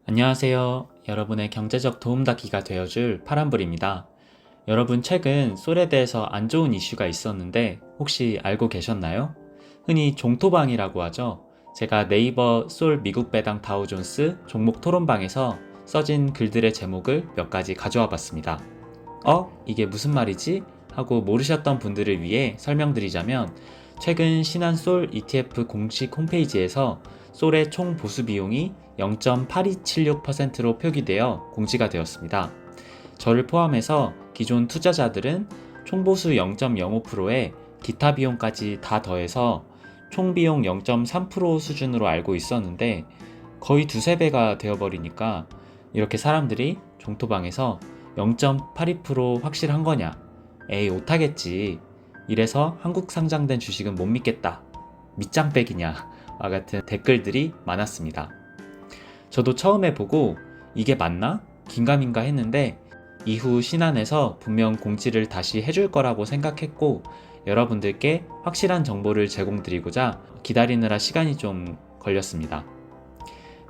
안녕하세요. 여러분의 경제적 도움닫기가 되어줄 파란불입니다. 여러분 최근 솔에 대해서 안 좋은 이슈가 있었는데 혹시 알고 계셨나요? 흔히 종토방이라고 하죠. 제가 네이버 솔 미국 배당 다우존스 종목 토론방에서 써진 글들의 제목을 몇 가지 가져와 봤습니다. 이게 무슨 말이지? 하고 모르셨던 분들을 위해 설명드리자면 최근 신한솔 ETF 공식 홈페이지에서 솔의 총 보수 비용이 0.8276%로 표기되어 공지가 되었습니다. 저를 포함해서 기존 투자자들은 총보수 0.05%에 기타 비용까지 다 더해서 총 비용 0.3% 수준으로 알고 있었는데 거의 두세 배가 되어버리니까 이렇게 사람들이 종토방에서 0.82% 확실한 거냐? 에이, 못하겠지. 이래서 한국 상장된 주식은 못 믿겠다. 밑장빼기냐? 와 같은 댓글들이 많았습니다. 저도 처음에 보고 이게 맞나? 긴가민가 했는데 이후 신한에서 분명 공지를 다시 해줄 거라고 생각했고 여러분들께 확실한 정보를 제공드리고자 기다리느라 시간이 좀 걸렸습니다.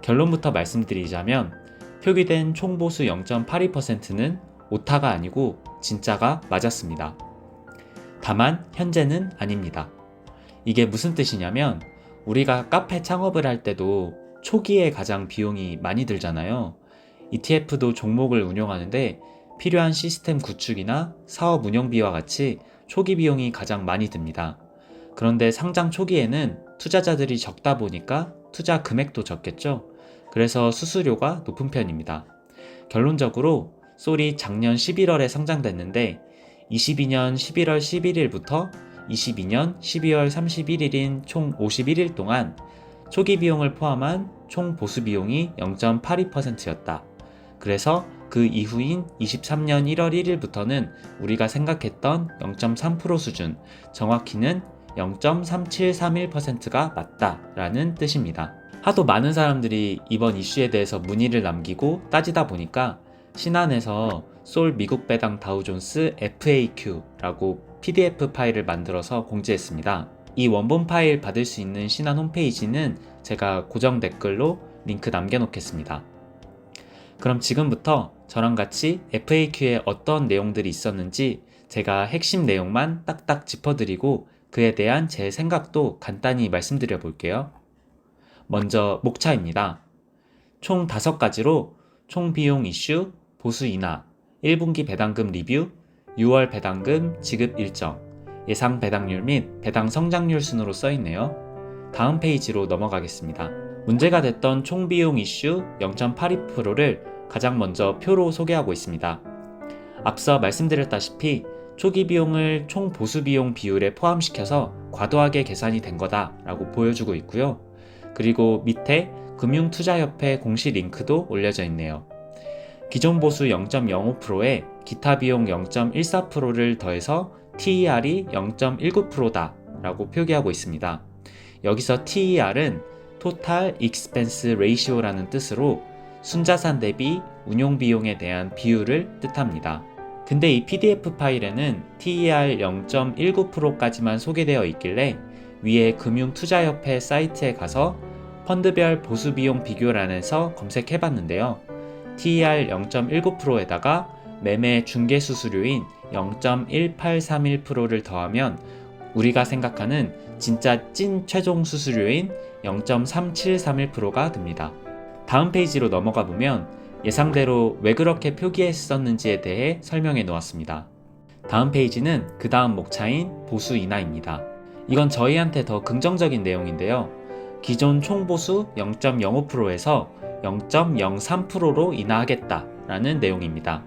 결론부터 말씀드리자면 표기된 총보수 0.82%는 오타가 아니고 진짜가 맞았습니다. 다만 현재는 아닙니다. 이게 무슨 뜻이냐면 우리가 카페 창업을 할 때도 초기에 가장 비용이 많이 들잖아요. ETF도 종목을 운용하는데 필요한 시스템 구축이나 사업 운영비와 같이 초기 비용이 가장 많이 듭니다. 그런데 상장 초기에는 투자자들이 적다 보니까 투자 금액도 적겠죠. 그래서 수수료가 높은 편입니다. 결론적으로 솔이 작년 11월에 상장됐는데 22년 11월 11일부터 22년 12월 31일인 총 51일 동안 초기 비용을 포함한 총 보수 비용이 0.82%였다. 그래서 그 이후인 23년 1월 1일부터는 우리가 생각했던 0.3% 수준, 정확히는 0.3731%가 맞다라는 뜻입니다. 하도 많은 사람들이 이번 이슈에 대해서 문의를 남기고 따지다 보니까 신한에서 솔 미국 배당 다우존스 FAQ라고 PDF 파일을 만들어서 공지했습니다. 이 원본 파일 받을 수 있는 신한 홈페이지는 제가 고정 댓글로 링크 남겨놓겠습니다. 그럼 지금부터 저랑 같이 FAQ에 어떤 내용들이 있었는지 제가 핵심 내용만 딱딱 짚어드리고 그에 대한 제 생각도 간단히 말씀드려 볼게요. 먼저 목차입니다. 총 5가지로 총 비용 이슈, 보수 인하, 1분기 배당금 리뷰, 6월 배당금 지급 일정, 예상 배당률 및 배당 성장률 순으로 써있네요. 다음 페이지로 넘어가겠습니다. 문제가 됐던 총 비용 이슈 0.82%를 가장 먼저 표로 소개하고 있습니다. 앞서 말씀드렸다시피 초기 비용을 총 보수 비용 비율에 포함시켜서 과도하게 계산이 된 거다라고 보여주고 있고요. 그리고 밑에 금융투자협회 공식 링크도 올려져 있네요. 기존 보수 0.05%에 기타 비용 0.14%를 더해서 TER이 0.19%다 라고 표기하고 있습니다. 여기서 TER은 Total Expense Ratio라는 뜻으로 순자산 대비 운용비용에 대한 비율을 뜻합니다. 근데 이 PDF 파일에는 TER 0.19%까지만 소개되어 있길래 위에 금융투자협회 사이트에 가서 펀드별 보수비용 비교란에서 검색해봤는데요. TER 0.19%에다가 매매 중개수수료인 0.1831%를 더하면 우리가 생각하는 진짜 찐 최종 수수료인 0.3731%가 됩니다. 다음 페이지로 넘어가 보면 예상대로 왜 그렇게 표기했었는지에 대해 설명해 놓았습니다. 다음 페이지는 그 다음 목차인 보수 인하입니다. 이건 저희한테 더 긍정적인 내용인데요. 기존 총보수 0.05%에서 0.03%로 인하하겠다라는 내용입니다.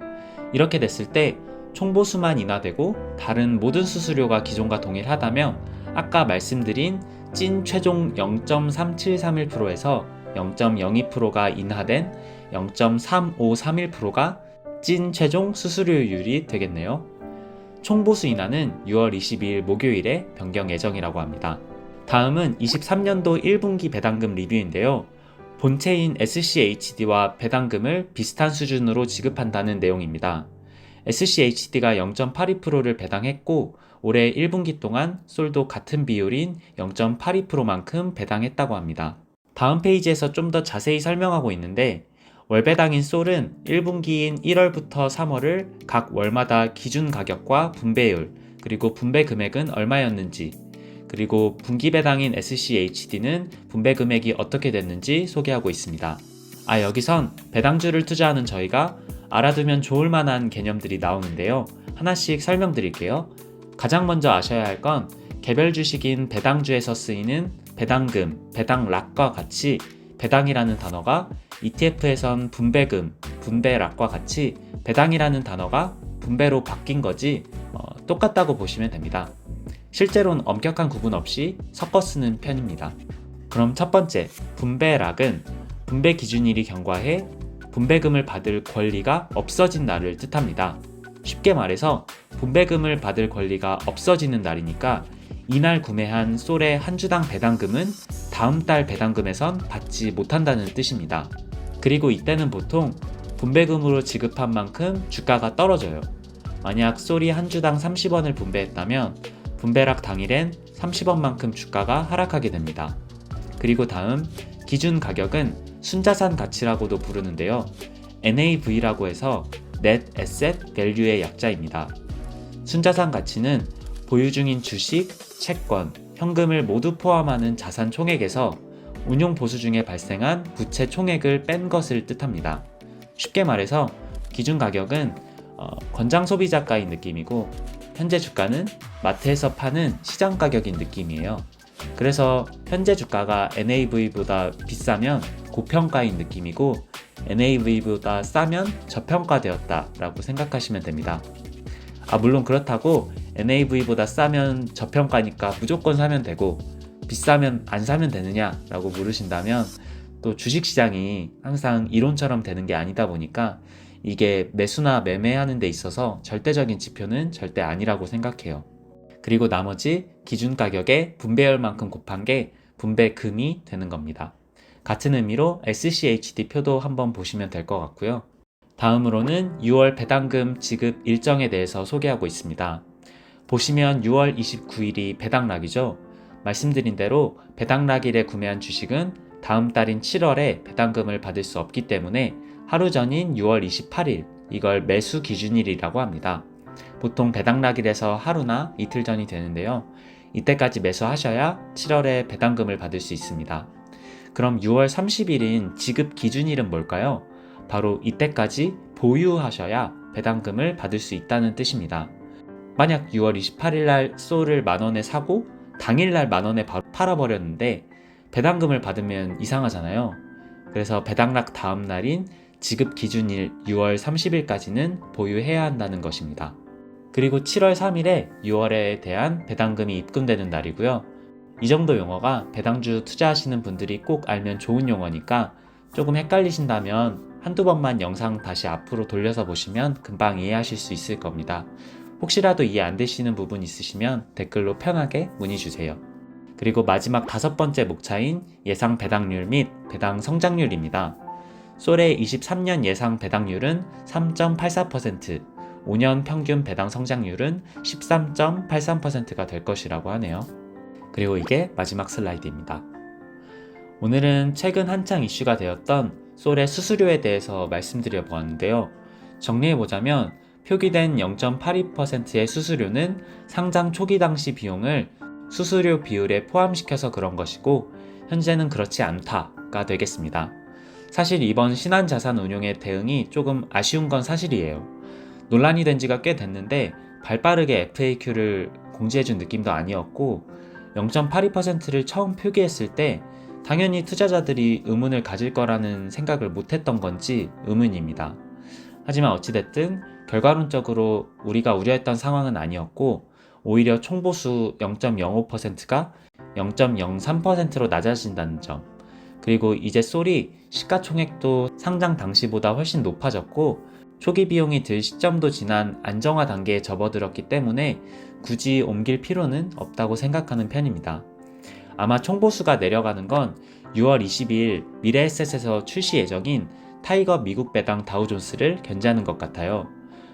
이렇게 됐을 때 총보수만 인하되고 다른 모든 수수료가 기존과 동일하다면 아까 말씀드린 찐 최종 0.3731%에서 0.02%가 인하된 0.3531%가 찐 최종 수수료율이 되겠네요. 총보수 인하는 6월 22일 목요일에 변경 예정이라고 합니다. 다음은 23년도 1분기 배당금 리뷰인데요. 본체인 SCHD와 배당금을 비슷한 수준으로 지급한다는 내용입니다. SCHD가 0.82%를 배당했고 올해 1분기 동안 솔도 같은 비율인 0.82%만큼 배당했다고 합니다. 다음 페이지에서 좀 더 자세히 설명하고 있는데 월 배당인 솔은 1분기인 1월부터 3월을 각 월마다 기준 가격과 분배율, 그리고 분배 금액은 얼마였는지, 그리고 분기 배당인 SCHD는 분배 금액이 어떻게 됐는지 소개하고 있습니다. 여기선 배당주를 투자하는 저희가 알아두면 좋을 만한 개념들이 나오는데요. 하나씩 설명드릴게요. 가장 먼저 아셔야 할 건 개별 주식인 배당주에서 쓰이는 배당금, 배당락과 같이 배당이라는 단어가 ETF에선 분배금, 분배락과 같이 배당이라는 단어가 분배로 바뀐 거지 똑같다고 보시면 됩니다. 실제로는 엄격한 구분 없이 섞어 쓰는 편입니다. 그럼 첫 번째, 분배락은 분배 기준일이 경과해 분배금을 받을 권리가 없어진 날을 뜻합니다. 쉽게 말해서 분배금을 받을 권리가 없어지는 날이니까 이날 구매한 솔의 한 주당 배당금은 다음 달 배당금에선 받지 못한다는 뜻입니다. 그리고 이때는 보통 분배금으로 지급한 만큼 주가가 떨어져요. 만약 솔이 한 주당 30원을 분배했다면 분배락 당일엔 30원만큼 주가가 하락하게 됩니다. 그리고 다음 기준 가격은 순자산 가치라고도 부르는데요. NAV라고 해서 Net Asset Value의 약자입니다. 순자산 가치는 보유 중인 주식, 채권, 현금을 모두 포함하는 자산 총액에서 운용 보수 중에 발생한 부채 총액을 뺀 것을 뜻합니다. 쉽게 말해서 기준 가격은 권장 소비자가인 느낌이고 현재 주가는 마트에서 파는 시장 가격인 느낌이에요. 그래서 현재 주가가 NAV보다 비싸면 고평가인 느낌이고 NAV보다 싸면 저평가되었다 라고 생각하시면 됩니다. 물론 그렇다고 NAV보다 싸면 저평가니까 무조건 사면 되고 비싸면 안 사면 되느냐 라고 물으신다면 또 주식시장이 항상 이론처럼 되는 게 아니다 보니까 이게 매수나 매매하는 데 있어서 절대적인 지표는 절대 아니라고 생각해요. 그리고 나머지 기준 가격의 분배율만큼 곱한 게 분배금이 되는 겁니다. 같은 의미로 SCHD 표도 한번 보시면 될 것 같고요. 다음으로는 6월 배당금 지급 일정에 대해서 소개하고 있습니다. 보시면 6월 29일이 배당락이죠. 말씀드린 대로 배당락일에 구매한 주식은 다음 달인 7월에 배당금을 받을 수 없기 때문에 하루 전인 6월 28일, 이걸 매수 기준일이라고 합니다. 보통 배당락일에서 하루나 이틀 전이 되는데요. 이때까지 매수하셔야 7월에 배당금을 받을 수 있습니다. 그럼 6월 30일인 지급 기준일은 뭘까요? 바로 이때까지 보유하셔야 배당금을 받을 수 있다는 뜻입니다. 만약 6월 28일 날 솔을 만원에 사고 당일날 만원에 바로 팔아버렸는데 배당금을 받으면 이상하잖아요. 그래서 배당락 다음 날인 지급 기준일 6월 30일까지는 보유해야 한다는 것입니다. 그리고 7월 3일에 6월에 대한 배당금이 입금되는 날이고요. 이 정도 용어가 배당주 투자하시는 분들이 꼭 알면 좋은 용어니까 조금 헷갈리신다면 한두 번만 영상 다시 앞으로 돌려서 보시면 금방 이해하실 수 있을 겁니다. 혹시라도 이해 안 되시는 부분 있으시면 댓글로 편하게 문의 주세요. 그리고 마지막 5번째 목차인 예상 배당률 및 배당 성장률입니다. 솔의 23년 예상 배당률은 3.84%, 5년 평균 배당 성장률은 13.83%가 될 것이라고 하네요. 그리고 이게 마지막 슬라이드입니다. 오늘은 최근 한창 이슈가 되었던 솔의 수수료에 대해서 말씀드려 보았는데요. 정리해보자면 표기된 0.82%의 수수료는 상장 초기 당시 비용을 수수료 비율에 포함시켜서 그런 것이고 현재는 그렇지 않다가 되겠습니다. 사실 이번 신한자산운용의 대응이 조금 아쉬운 건 사실이에요. 논란이 된 지가 꽤 됐는데 발빠르게 FAQ를 공지해준 느낌도 아니었고 0.82%를 처음 표기했을 때 당연히 투자자들이 의문을 가질 거라는 생각을 못했던 건지 의문입니다. 하지만 어찌됐든 결과론적으로 우리가 우려했던 상황은 아니었고 오히려 총보수 0.05%가 0.03%로 낮아진다는 점, 그리고 이제 솔이 시가총액도 상장 당시보다 훨씬 높아졌고 초기 비용이 들 시점도 지난 안정화 단계에 접어들었기 때문에 굳이 옮길 필요는 없다고 생각하는 편입니다. 아마 총보수가 내려가는 건 6월 20일 미래에셋에서 출시 예정인 타이거 미국 배당 다우존스를 견제하는 것 같아요.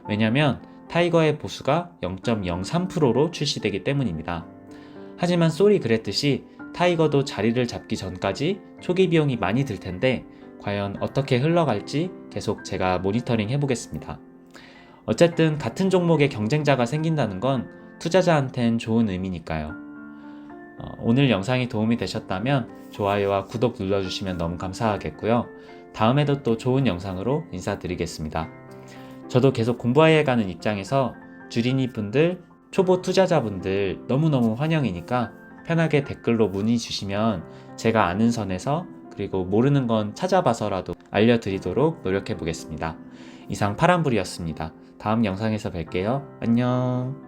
왜냐면 타이거의 보수가 0.03%로 출시되기 때문입니다. 하지만 솔이 그랬듯이 타이거도 자리를 잡기 전까지 초기 비용이 많이 들 텐데 과연 어떻게 흘러갈지 계속 제가 모니터링 해보겠습니다. 어쨌든 같은 종목에 경쟁자가 생긴다는 건 투자자한텐 좋은 의미니까요. 오늘 영상이 도움이 되셨다면 좋아요와 구독 눌러주시면 너무 감사하겠고요. 다음에도 또 좋은 영상으로 인사드리겠습니다. 저도 계속 공부해가는 입장에서 주린이 분들, 초보 투자자분들 너무너무 환영이니까 편하게 댓글로 문의 주시면 제가 아는 선에서 그리고 모르는 건 찾아봐서라도 알려드리도록 노력해 보겠습니다. 이상 파란불이었습니다. 다음 영상에서 뵐게요. 안녕.